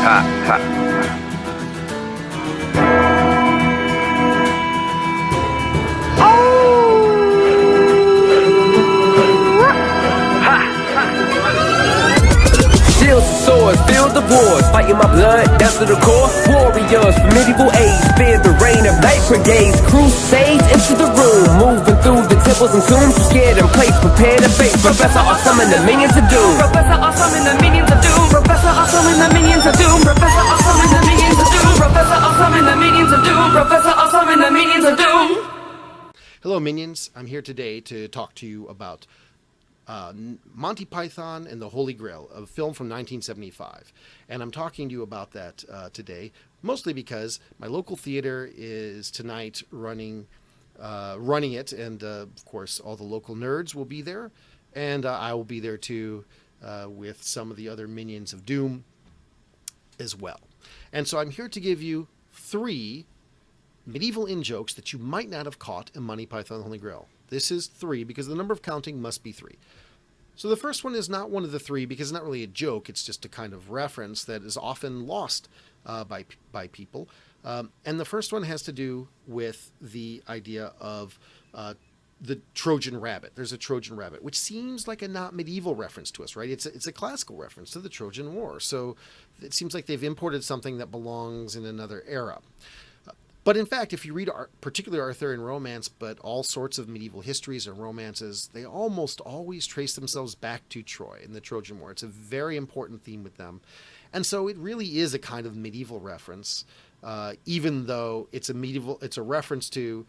Shields and swords, field of wars, fighting my blood down to the core. Warriors from medieval age, fear the reign of night brigades. Crusades into the room, moving through the temples and tombs. Scared and placed, prepare to face Professor Awesome and the minions of doom. Professor Awesome and the minions of doom. Professor Awesome and the minions of doom. Professor Awesome and the minions of doom. Professor Awesome and the minions of doom. Professor Awesome and the minions of doom. Hello, minions. I'm here today to talk to you about Monty Python and the Holy Grail, a film from 1975. And I'm talking to you about that today, mostly because my local theater is tonight running it, and of course all the local nerds will be there, and I will be there too with some of the other minions of doom as well. And so I'm here to give you 3 medieval in-jokes that you might not have caught in Monty Python and the Holy Grail. This is 3 because the number of counting must be 3. So the first one is not one of the 3 because it's not really a joke. It's just a kind of reference that is often lost by people. And the first one has to do with the idea of the Trojan rabbit. There's a Trojan rabbit, which seems like a not medieval reference to us, right? It's a classical reference to the Trojan War. So it seems like they've imported something that belongs in another era. But in fact, if you read particularly Arthurian romance, but all sorts of medieval histories and romances, they almost always trace themselves back to Troy and the Trojan War. It's a very important theme with them. And so it really is a kind of medieval reference, even though it's a reference to,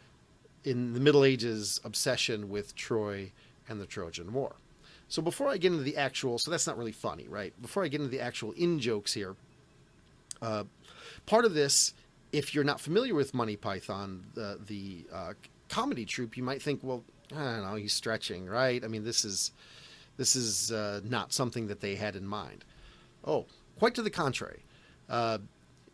in the Middle Ages, obsession with Troy and the Trojan War. So before I get into the actual, so that's not really funny, right? Before I get into the actual in-jokes here, part of this, if you're not familiar with Monty Python, the comedy troupe, you might think, well, I don't know, he's stretching, right? I mean, this is not something that they had in mind. Oh, quite to the contrary.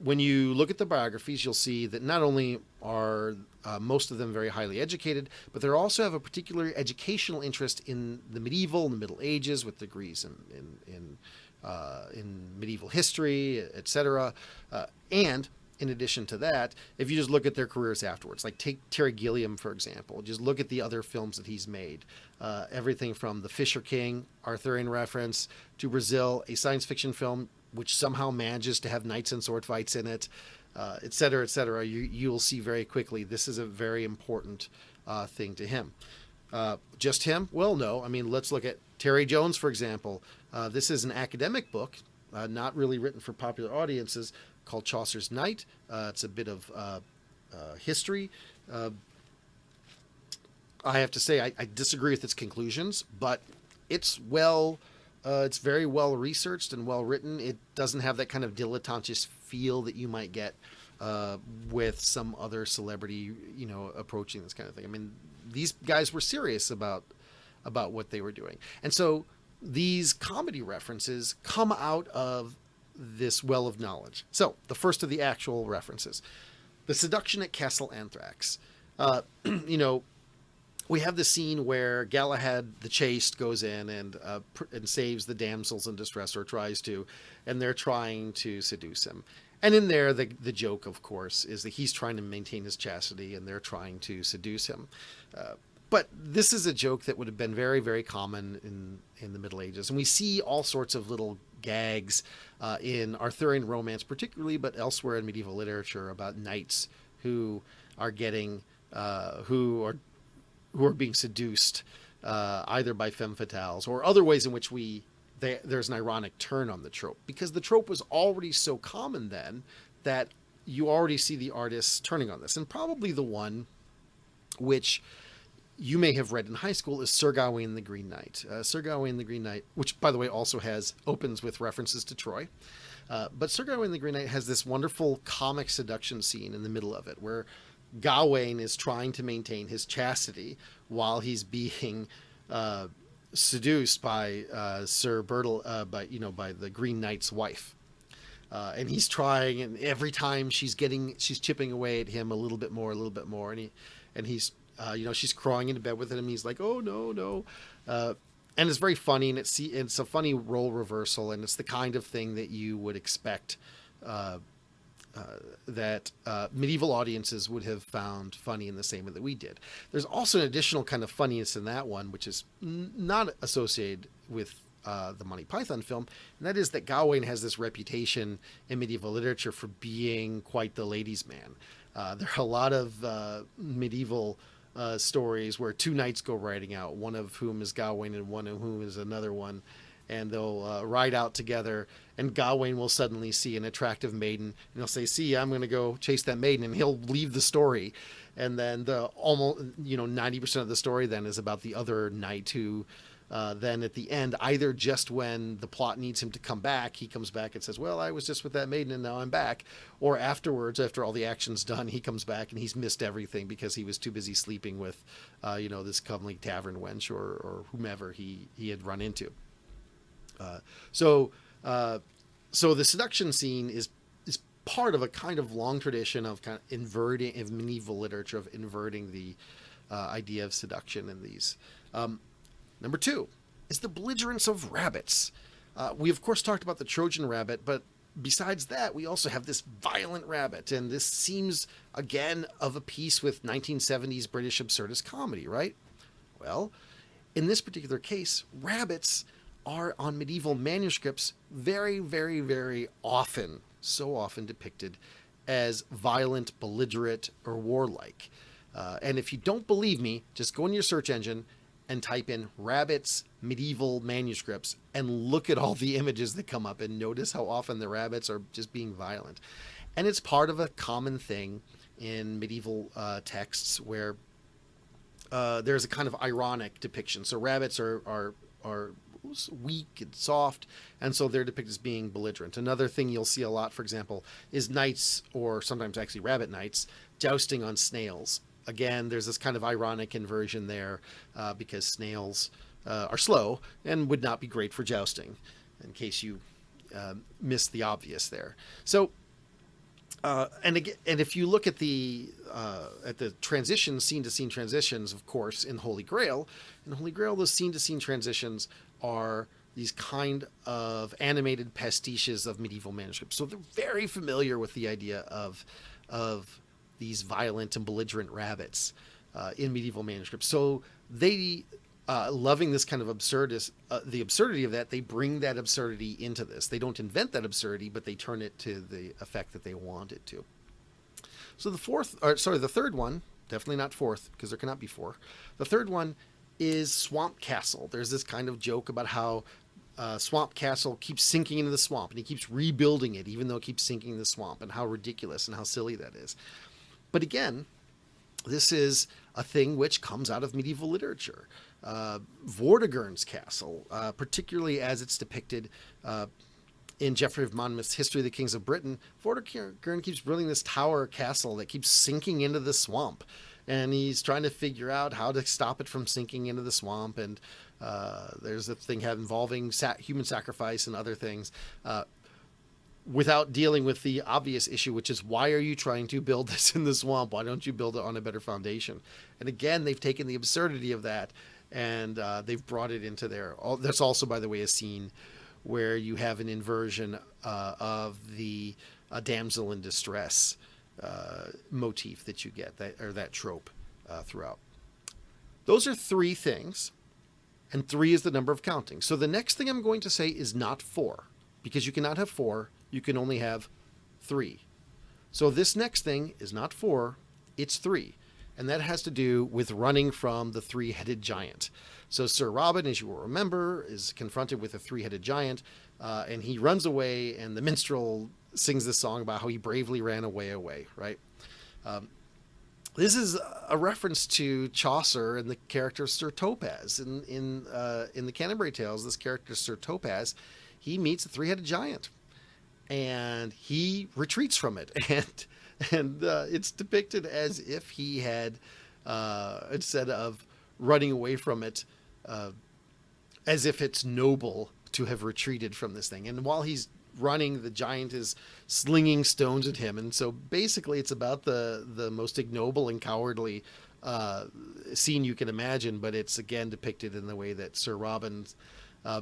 When you look at the biographies, you'll see that not only are most of them very highly educated, but they also have a particular educational interest in the medieval and the Middle Ages, with degrees in medieval history, etc. And in addition to that, if you just look at their careers afterwards, like take Terry Gilliam, for example, just look at the other films that he's made. Everything from The Fisher King, Arthurian reference, to Brazil, a science fiction film which somehow manages to have knights and sword fights in it, et cetera, et cetera. You will see very quickly this is a very important thing to him. Just him? Well, no. I mean, let's look at Terry Jones, for example. This is an academic book, not really written for popular audiences, called Chaucer's Knight. It's a bit of history. I have to say I disagree with its conclusions, but it's very well researched and well written. It doesn't have that kind of dilettantish feel that you might get with some other celebrity, approaching this kind of thing. I mean, these guys were serious about what they were doing, and so these comedy references come out of this well of knowledge. So the first of the actual references, the seduction at Castle Anthrax. We have the scene where Galahad the Chaste goes in and saves the damsels in distress, or tries to, and they're trying to seduce him. And in there, the joke, of course, is that he's trying to maintain his chastity and they're trying to seduce him. But this is a joke that would have been very, very common in the Middle Ages. And we see all sorts of little gags in Arthurian romance particularly, but elsewhere in medieval literature, about knights who are who are being seduced either by femme fatales or other ways in which there's an ironic turn on the trope, because the trope was already so common then that you already see the artists turning on this. And probably the one which you may have read in high school is Sir Gawain the Green Knight. Sir Gawain the Green Knight, which, by the way, also opens with references to Troy. But Sir Gawain the Green Knight has this wonderful comic seduction scene in the middle of it, where Gawain is trying to maintain his chastity while he's being seduced by Sir Bertel, by the Green Knight's wife. And he's trying, and every time she's chipping away at him a little bit more, and he's she's crawling into bed with him. He's like, oh no. And it's very funny, and it's a funny role reversal, and it's the kind of thing that you would expect medieval audiences would have found funny in the same way that we did. There's also an additional kind of funniness in that one, which is not associated with the Monty Python film, and that is that Gawain has this reputation in medieval literature for being quite the ladies' man. There are a lot of medieval stories where two knights go riding out, one of whom is Gawain and one of whom is another one, and they'll ride out together, and Gawain will suddenly see an attractive maiden, and he'll say, "See, I'm going to go chase that maiden," and he'll leave the story, and then the almost 90% of the story then is about the other knight who then at the end, either just when the plot needs him to come back, he comes back and says, "Well, I was just with that maiden and now I'm back," or afterwards, after all the action's done, he comes back and he's missed everything because he was too busy sleeping with this comely tavern wench or whomever he had run into. So the seduction scene is part of a kind of long tradition of kind of inverting of medieval literature, of inverting the idea of seduction in these. Number two is the belligerence of rabbits. We of course talked about the Trojan rabbit, but besides that, we also have this violent rabbit, and this seems again of a piece with 1970s British absurdist comedy, right? Well, in this particular case, rabbits are on medieval manuscripts very, very, very often, so often depicted as violent, belligerent, or warlike. And if you don't believe me, just go in your search engine and type in rabbits medieval manuscripts and look at all the images that come up and notice how often the rabbits are just being violent. And it's part of a common thing in medieval texts where there's a kind of ironic depiction. So rabbits are weak and soft, and so they're depicted as being belligerent. Another thing you'll see a lot, for example, is knights, or sometimes actually rabbit knights, jousting on snails. Again, there's this kind of ironic inversion there because snails are slow and would not be great for jousting, in case you missed the obvious there. So, and if you look at the transitions, scene-to-scene transitions, of course, in Holy Grail, those scene-to-scene transitions are these kind of animated pastiches of medieval manuscripts. So they're very familiar with the idea of these violent and belligerent rabbits in medieval manuscripts. So they, loving this kind of the absurdity of that, they bring that absurdity into this. They don't invent that absurdity, but they turn it to the effect that they want it to. So the third one, definitely not fourth, because there cannot be four. The third one is Swamp Castle. There's this kind of joke about how Swamp Castle keeps sinking into the swamp, and he keeps rebuilding it even though it keeps sinking in the swamp, and how ridiculous and how silly that is. But again, this is a thing which comes out of medieval literature. Vortigern's castle, particularly as it's depicted in Geoffrey of Monmouth's History of the Kings of Britain, Vortigern keeps building this tower castle that keeps sinking into the swamp. And he's trying to figure out how to stop it from sinking into the swamp. And there's a thing involving human sacrifice and other things, without dealing with the obvious issue, which is, why are you trying to build this in the swamp? Why don't you build it on a better foundation? And again, they've taken the absurdity of that and they've brought it into there. That's also, by the way, a scene where you have an inversion of the damsel in distress motif that you get, that trope throughout. Those are three things, and three is the number of counting. So the next thing I'm going to say is not four, because you cannot have four, you can only have three. So this next thing is not four, it's three. And that has to do with running from the three-headed giant. So Sir Robin, as you will remember, is confronted with a three-headed giant, and he runs away, and the minstrel sings this song about how he bravely ran away, right? This is a reference to Chaucer and the character Sir Topaz. In the Canterbury Tales, this character Sir Topaz, he meets a three-headed giant, and he retreats from it, and it's depicted as if he had, instead of running away from it, as if it's noble to have retreated from this thing. And while he's running, the giant is slinging stones at him. And so basically it's about the most ignoble and cowardly scene you can imagine, but it's again depicted in the way that Sir Robin's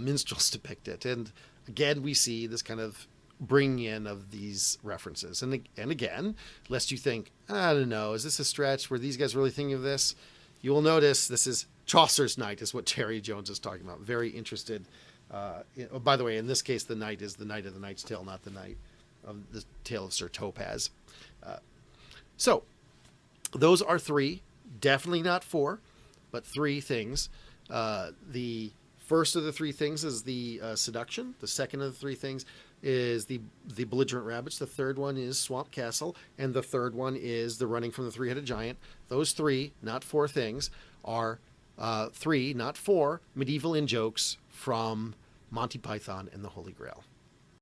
minstrels depict it. And again, we see this kind of bringing in of these references. And again, lest you think, I don't know, is this a stretch? Were these guys really thinking of this? You will notice this is Chaucer's Knight is what Terry Jones is talking about. Very interested. By the way, in this case, the knight is the Knight of the Knight's Tale, not the Knight of the Tale of Sir Topaz. So those are three, definitely not four, but three things. The first of the three things is the seduction. The second of the three things is the belligerent rabbits. The third one is Swamp Castle. And the third one is the running from the three-headed giant. Those three, not four things, are three, not four, medieval in-jokes from Monty Python and the Holy Grail.